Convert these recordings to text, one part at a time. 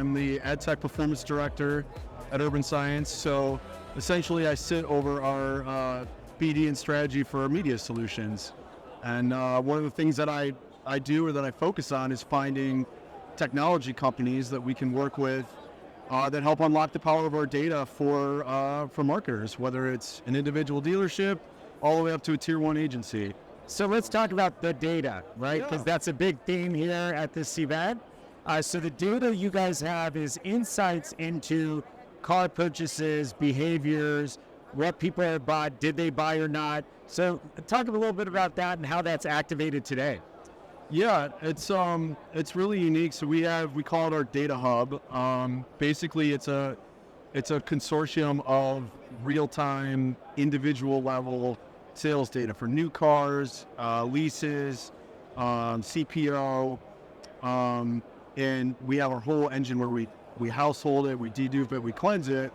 I'm the AdTech Performance Director at Urban Science. So essentially I sit over our BD and strategy for our media solutions. And one of the things that I do or that I focus on is finding technology companies that we can work with that help unlock the power of our data for marketers, whether it's an individual dealership all the way up to a tier 1 agency. So let's talk about the data, right? Because that's a big theme here at this event. So the data you guys have is insights into car purchases, behaviors, what people have bought, did they buy or not. So talk a little bit about that and how that's activated today. Yeah, it's really unique. So we call it our data hub. Basically, it's a consortium of real-time, individual level sales data for new cars, leases, CPO, and we have our whole engine where we household it, we dedupe it, we cleanse it.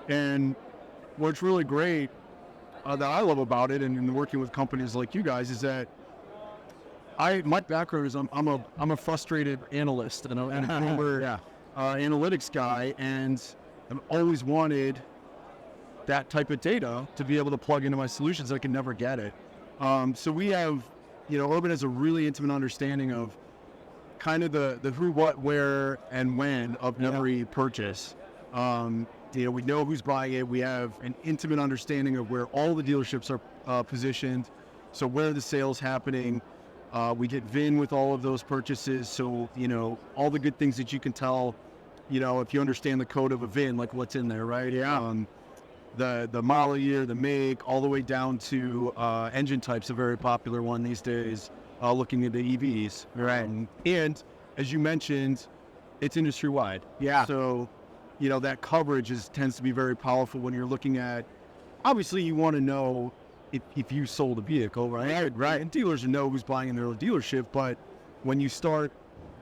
And what's really great that I love about it, and working with companies like you guys, is that my background is I'm a frustrated analyst and a former analytics guy, and I've always wanted that type of data to be able to plug into my solutions. I can never get it. So we have, Urban has a really intimate understanding of kind of the who, what, where, and when of every purchase. We know who's buying it. We have an intimate understanding of where all the dealerships are positioned. So where the sales happening. We get VIN with all of those purchases, so all the good things that you can tell, if you understand the code of a VIN, like what's in there, right? Yeah. The model year, the make, all the way down to engine types, a very popular one these days. Looking at the EVs, right? And as you mentioned, it's industry wide. Yeah. So that coverage tends to be very powerful when you're looking at. Obviously, you want to know if you sold a vehicle, right? Right. And dealers know who's buying in their own dealership, but when you start,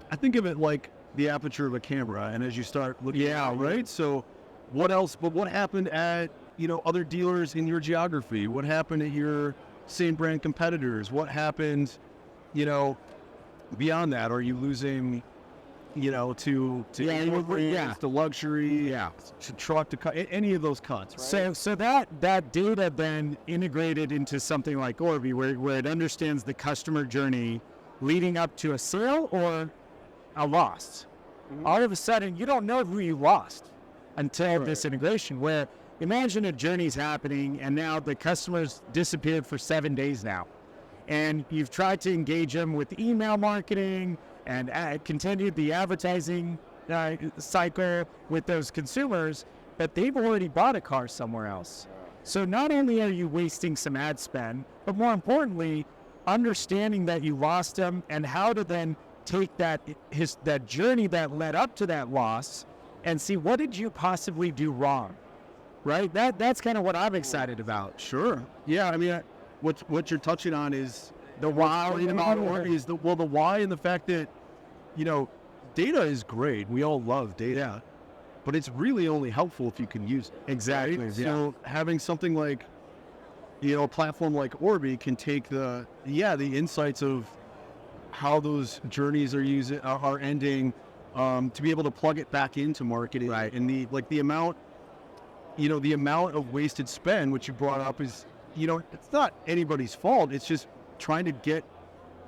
I think of it like the aperture of a camera, and as you start looking right? So what else, but what happened at, other dealers in your geography? What happened at your same brand competitors? What happened, beyond that? Are you losing, to luxury, to truck, to cut, any of those cuts, right? So that data then integrated into something like Orbee, where it understands the customer journey leading up to a sale or a loss. Mm-hmm. All of a sudden, you don't know who you lost until this integration, where imagine a journey's happening and now the customer's disappeared for 7 days now. And you've tried to engage them with email marketing and continued the advertising cycle with those consumers, but they've already bought a car somewhere else. So not only are you wasting some ad spend, but more importantly, understanding that you lost them and how to then take that journey that led up to that loss and see what did you possibly do wrong, right? That's kind of what I'm excited about. Sure. Yeah, I mean, what you're touching on is the why. The why, and the fact that, data is great. We all love data, but it's really only helpful if you can use it. Exactly. Right? Yeah. So having something like, a platform like Orbee can take the insights of how those journeys are ending, to be able to plug it back into marketing, right? And the amount of wasted spend, which you brought up, is, it's not anybody's fault. It's just trying to get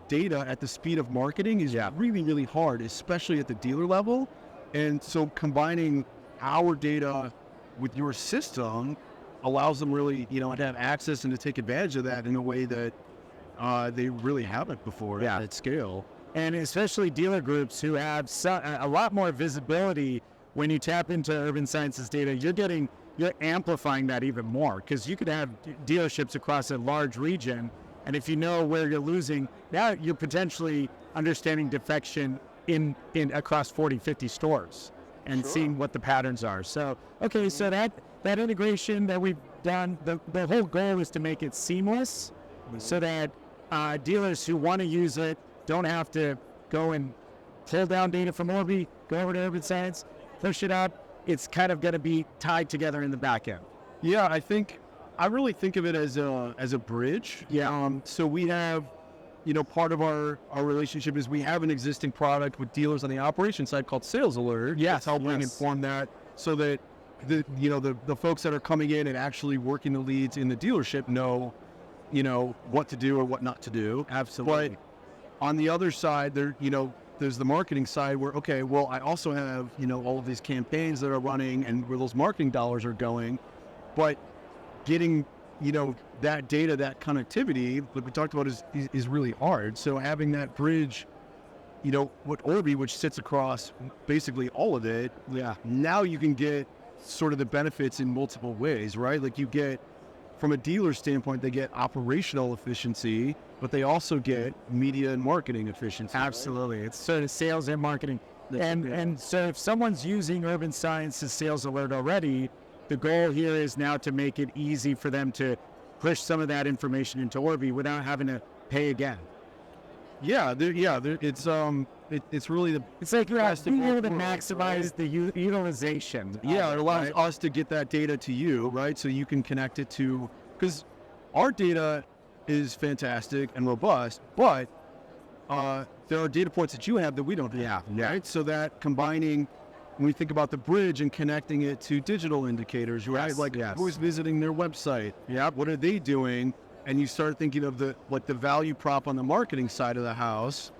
data at the speed of marketing is really, really hard, especially at the dealer level. And so combining our data with your system allows them really, to have access and to take advantage of that in a way that they really haven't before at scale. And especially dealer groups who have a lot more visibility. When you tap into Urban Science's data, you're amplifying that even more, because you could have dealerships across a large region, and if you know where you're losing, now you're potentially understanding defection in across 40, 50 stores and seeing what the patterns are. So, so that integration that we've done, the whole goal is to make it seamless, so that dealers who want to use it don't have to go and pull down data from Orbee, go over to Urban Science, push it up. It's kind of going to be tied together in the back end. Yeah, I really think of it as a bridge. Yeah. So we have part of our relationship is we have an existing product with dealers on the operation side called Sales Alert. Yes, That's helping inform that, so that the folks that are coming in and actually working the leads in the dealership know what to do or what not to do. Absolutely. But on the other side, there's the marketing side where, okay, well, I also have, all of these campaigns that are running and where those marketing dollars are going, but getting, that data, that connectivity, like we talked about, is really hard. So having that bridge, with Orbee, which sits across basically all of it, now you can get sort of the benefits in multiple ways, right? Like you get, from a dealer standpoint, they get operational efficiency, but they also get media and marketing efficiency. Absolutely. Right? It's sort of sales and marketing. And so if someone's using Urban Science's Sales Alert already, the goal here is now to make it easy for them to push some of that information into Orbee without having to pay again. Yeah, it's really it's like you're being able to maximize the utilization. Yeah, it allows us to get that data to you, right? So you can connect it to, because our data is fantastic and robust, but there are data points that you have that we don't have. Yeah. Right? So that combining, when we think about the bridge and connecting it to digital indicators, right? Who's visiting their website? Yeah. What are they doing? And you start thinking of the value prop on the marketing side of the house.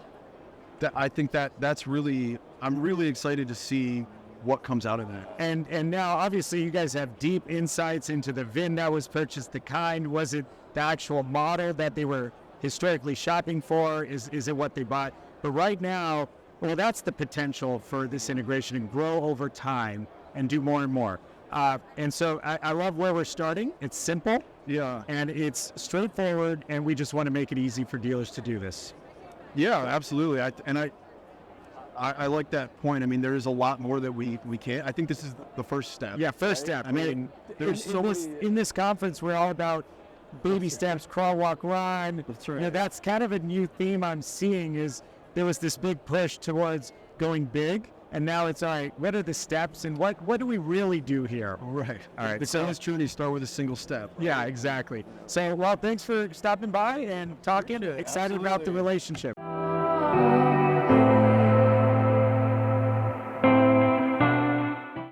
That I think that's really, I'm really excited to see what comes out of that. And now obviously you guys have deep insights into the VIN that was purchased, the kind. Was it the actual model that they were historically shopping for? Is it what they bought? But right now, well, that's the potential for this integration and grow over time and do more and more. And so I love where we're starting. It's simple. Yeah. And it's straightforward, and we just want to make it easy for dealers to do this. Yeah, absolutely. I like that point. I mean, there is a lot more that we can't. I think this is the first step. Yeah, first step. I mean, there's in this conference, we're all about baby steps, crawl, walk, run. That's right. That's kind of a new theme I'm seeing. Is there was this big push towards going big, and now it's all right. What are the steps, and what do we really do here? Right. All right. The sales journey start with a single step. Yeah, exactly. So, well, thanks for stopping by and talking. Excited about the relationship.